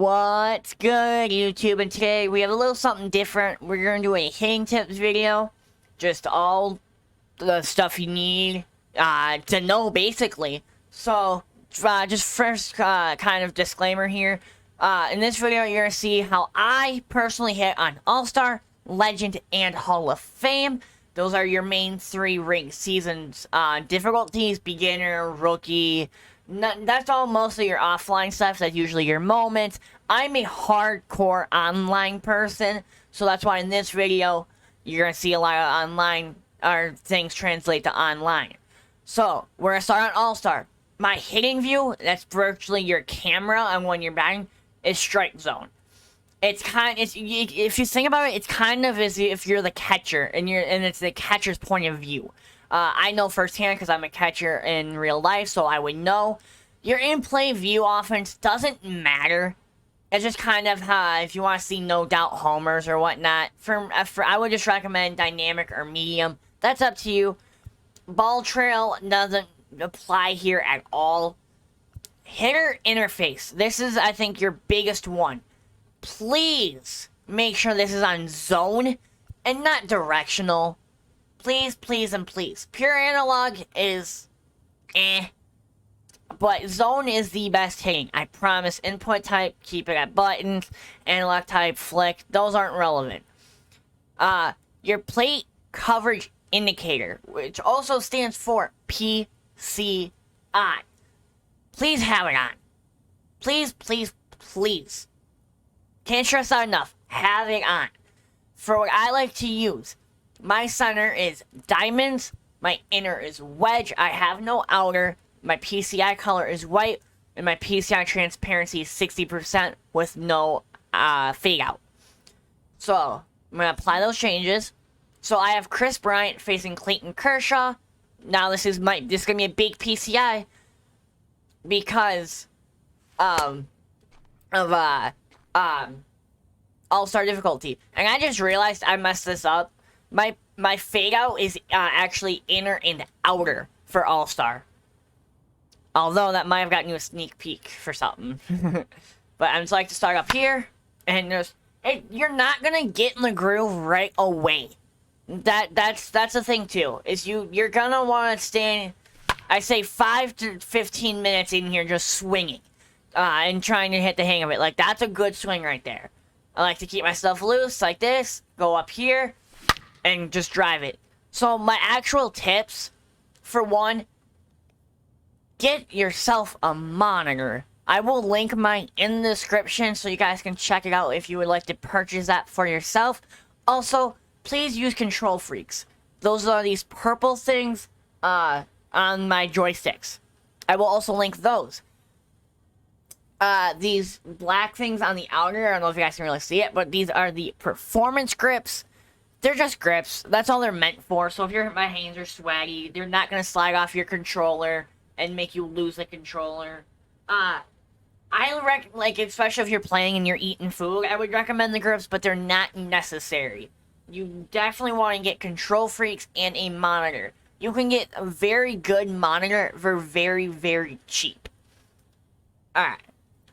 What's good, YouTube? And today we have a little something different. We're going to do a hitting tips video. Just all the stuff you need to know, basically. So, just first kind of disclaimer here. In this video, you're going to see how I personally hit on All-Star, Legend, and Hall of Fame. Those are your main three ranked seasons. Difficulties, beginner, rookie. That's all mostly your offline stuff. That's usually your moments. I'm a hardcore online person, so that's why in this video, you're going to see a lot of online things translate to online. So, we're going to start on All-Star. My hitting view, that's virtually your camera, and when you're batting, is strike zone. If you think about it, it's kind of as if you're the catcher, and it's the catcher's point of view. I know firsthand because I'm a catcher in real life, so I would know. Your in-play view offense doesn't matter. It's just kind of if you want to see no doubt homers or whatnot. I would just recommend dynamic or medium. That's up to you. Ball trail doesn't apply here at all. Hitter interface. This is, I think, your biggest one. Please make sure this is on zone and not directional. Please, please, and please. Pure analog is but zone is the best hitting. I promise. Input type, keep it at buttons. Analog type, flick. Those aren't relevant. Your plate coverage indicator, which also stands for PCI. Please have it on. Please, please, please. Can't stress that enough. Have it on. For what I like to use, my center is diamonds. My inner is wedge. I have no outer. My PCI color is white. And my PCI transparency is 60% with no fade out. So, I'm going to apply those changes. So, I have Chris Bryant facing Clayton Kershaw. Now, this is going to be a big PCI. Because of All-Star difficulty. And I just realized I messed this up. My fade out is actually inner and outer for All-Star. Although that might have gotten you a sneak peek for something. But I'm just like to start up here. And you're not going to get in the groove right away. That's the thing too. Is you're going to want to stand, I say 5 to 15 minutes in here just swinging. And trying to hit the hang of it. Like, that's a good swing right there. I like to keep myself loose like this. Go up here. And just drive it. So, my actual tips. For one, get yourself a monitor. I will link mine in the description so you guys can check it out if you would like to purchase that for yourself. Also, please use control freaks. Those are these purple things on my joysticks. I will also link those. These black things on the outer, I don't know if you guys can really see it, but these are the performance grips. They're just grips. That's all they're meant for. So if my hands are sweaty, they're not going to slide off your controller and make you lose the controller. Especially if you're playing and you're eating food, I would recommend the grips, but they're not necessary. You definitely want to get control freaks and a monitor. You can get a very good monitor for very, very cheap. Alright.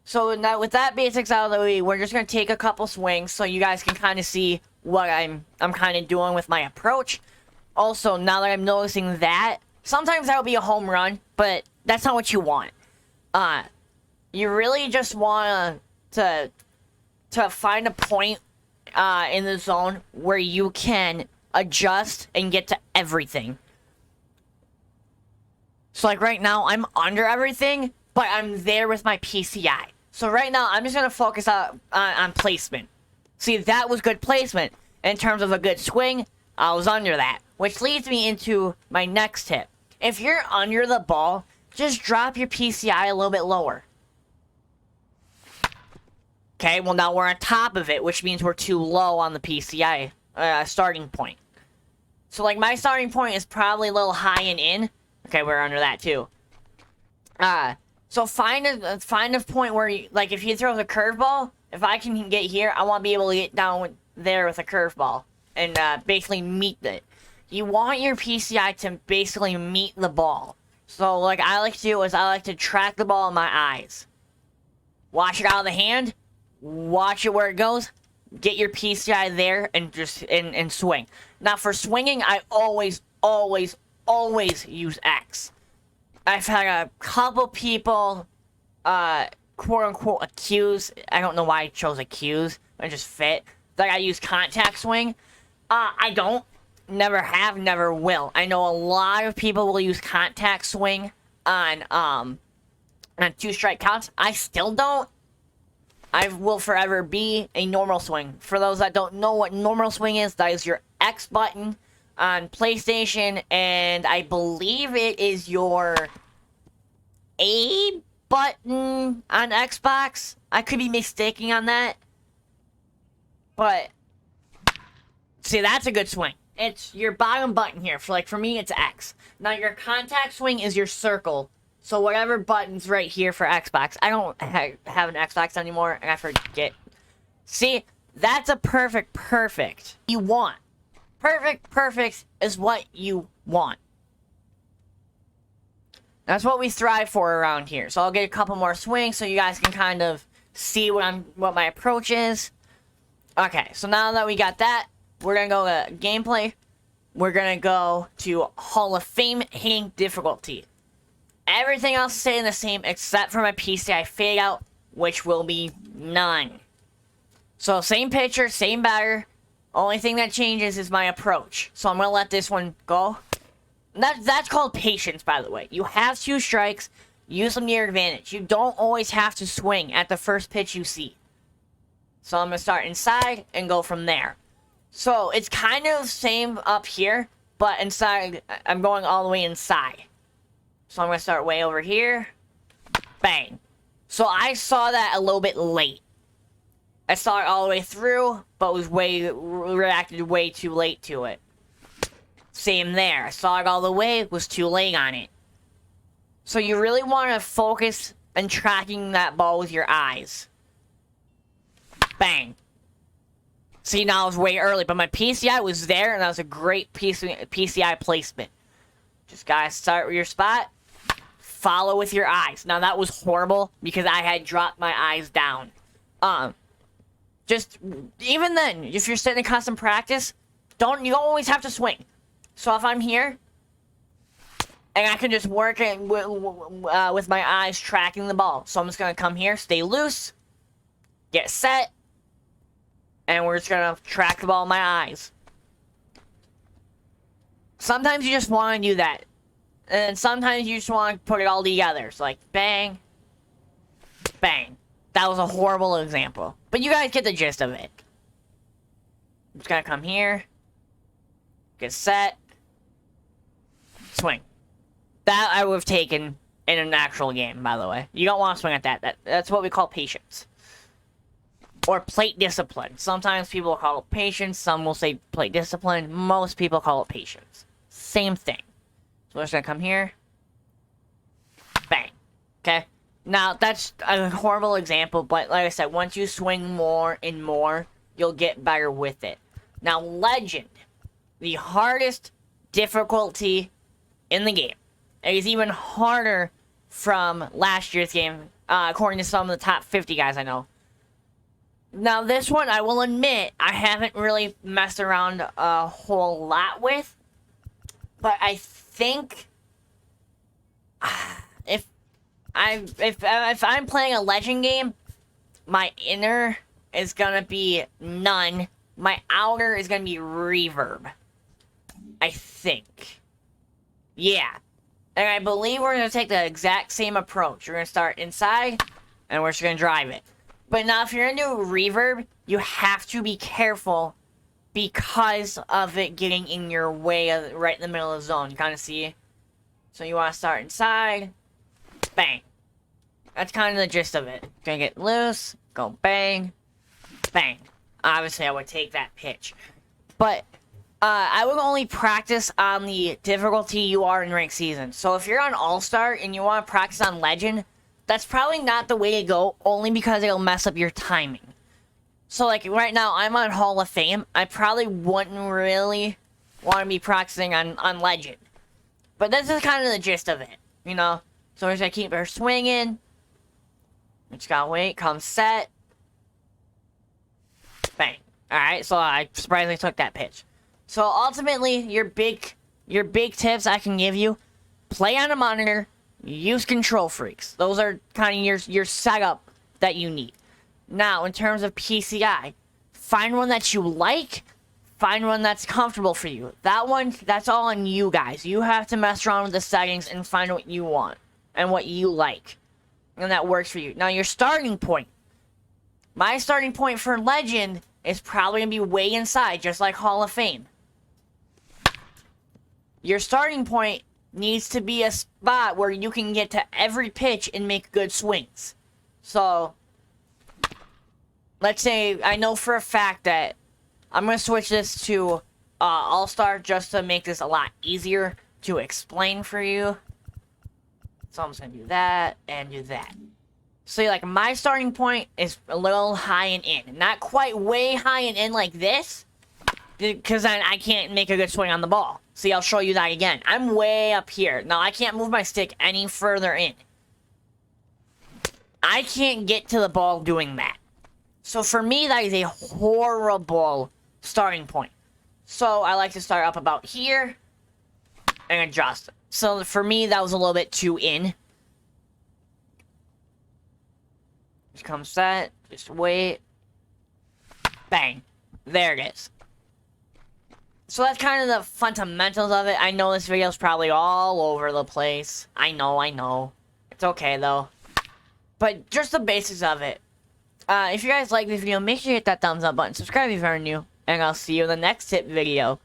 So now with that basics out of the way, we're just going to take a couple swings so you guys can kind of see what I'm kind of doing with my approach. Also, now that I'm noticing that, sometimes that'll be a home run, but that's not what you want. You really just want to find a point in the zone where you can adjust and get to everything. So like right now, I'm under everything, but I'm there with my PCI. So right now, I'm just going to focus on placement. See, that was good placement. In terms of a good swing, I was under that. Which leads me into my next tip. If you're under the ball, just drop your PCI a little bit lower. Okay, well now we're on top of it, which means we're too low on the PCI starting point. So like my starting point is probably a little high and in. Okay, we're under that too. So find a point where like if you throw the curveball, if I can get here, I want to be able to get down there with a curveball and basically meet it. You want your PCI to basically meet the ball. So like I like to do is I like to track the ball in my eyes. Wash it out of the hand, watch it where it goes, get your PCI there, and just and swing. Now for swinging, I always use X. I've had a couple people, quote unquote, accuse. I don't know why I chose accuse. I just fit that I use contact swing. I don't. Never have. Never will. I know a lot of people will use contact swing on 2-strike counts. I still don't. I will forever be a normal swing. For those that don't know what normal swing is, that is your X button on PlayStation, and I believe it is your A button on Xbox. I could be mistaken on that. But, see, that's a good swing. It's your bottom button here. For me, it's X. Now, your contact swing is your circle. So, whatever button's right here for Xbox. I don't have an Xbox anymore, and I forget. See, that's a perfect you want. Perfect is what you want. That's what we strive for around here. So, I'll get a couple more swings so you guys can kind of see what my approach is. Okay, so now that we got that, we're going to go to gameplay. We're going to go to Hall of Fame hitting difficulty. Everything else is staying the same except for my PCI fade out, which will be none. So same pitcher, same batter. Only thing that changes is my approach. So I'm going to let this one go. That's called patience, by the way. You have 2 strikes. Use them to your advantage. You don't always have to swing at the first pitch you see. So I'm going to start inside and go from there. So it's kind of same up here, but inside, I'm going all the way inside. So I'm going to start way over here. Bang. So I saw that a little bit late. I saw it all the way through, but reacted way too late to it. Same there. I saw it all the way, was too late on it. So you really want to focus on tracking that ball with your eyes. Bang. See, now I was way early, but my PCI was there, and that was a great PCI placement. Just gotta start with your spot. Follow with your eyes. Now, that was horrible, because I had dropped my eyes down. Just, even then, if you're sitting in constant practice, you don't always have to swing. So if I'm here, and I can just work it with my eyes tracking the ball. So I'm just gonna come here, stay loose, get set, and we're just gonna track the ball with my eyes. Sometimes you just want to do that. And sometimes you just want to put it all together. It's like, bang, bang. That was a horrible example. But you guys get the gist of it. I'm just gonna come here, get set, swing. That I would have taken in an actual game, by the way. You don't want to swing at that. That's what we call patience. Or plate discipline. Sometimes people call it patience. Some will say plate discipline. Most people call it patience. Same thing. So we're just going to come here. Bang. Okay? Now, that's a horrible example, but like I said, once you swing more and more, you'll get better with it. Now, Legend. The hardest difficulty in the game. It is even harder from last year's game, according to some of the top 50 guys I know. Now, this one, I will admit, I haven't really messed around a whole lot with. But I think if I'm playing a Legend game, my inner is gonna be none. My outer is gonna be reverb. I think. Yeah. And I believe we're gonna take the exact same approach. We're gonna start inside, and we're just gonna drive it. But now, if you're gonna do reverb, you have to be careful because of it getting in your way right in the middle of the zone. You kind of see? So you want to start inside. Bang. That's kind of the gist of it. Gonna get loose. Go bang. Bang. Obviously, I would take that pitch. But I would only practice on the difficulty you are in ranked season. So if you're on All-Star and you want to practice on Legend, that's probably not the way to go, only because it'll mess up your timing. So, like, right now, I'm on Hall of Fame. I probably wouldn't really want to be practicing on Legend. But this is kind of the gist of it, you know? So we're just going to keep her swinging. We just got to wait, come set. Bang. Alright, so I surprisingly took that pitch. So ultimately, your big tips I can give you, play on a monitor, use control freaks. Those are kind of your setup that you need. Now, in terms of PCI, find one that you like, find one that's comfortable for you. That one, that's all on you guys. You have to mess around with the settings and find what you want and what you like. And that works for you. Now, your starting point. My starting point for Legend is probably going to be way inside, just like Hall of Fame. Your starting point needs to be a spot where you can get to every pitch and make good swings. So, let's say I know for a fact that I'm going to switch this to All-Star just to make this a lot easier to explain for you. So I'm just going to do that and do that. So, like, my starting point is a little high and in. Not quite way high and in like this, because then I can't make a good swing on the ball. See, I'll show you that again. I'm way up here. Now, I can't move my stick any further in. I can't get to the ball doing that. So, for me, that is a horrible starting point. So, I like to start up about here and adjust. So, for me, that was a little bit too in. Just come set. Just wait. Bang. There it is. So that's kind of the fundamentals of it. I know this video is probably all over the place. I know. It's okay, though. But just the basics of it. If you guys like this video, make sure you hit that thumbs up button. Subscribe if you're new. And I'll see you in the next tip video.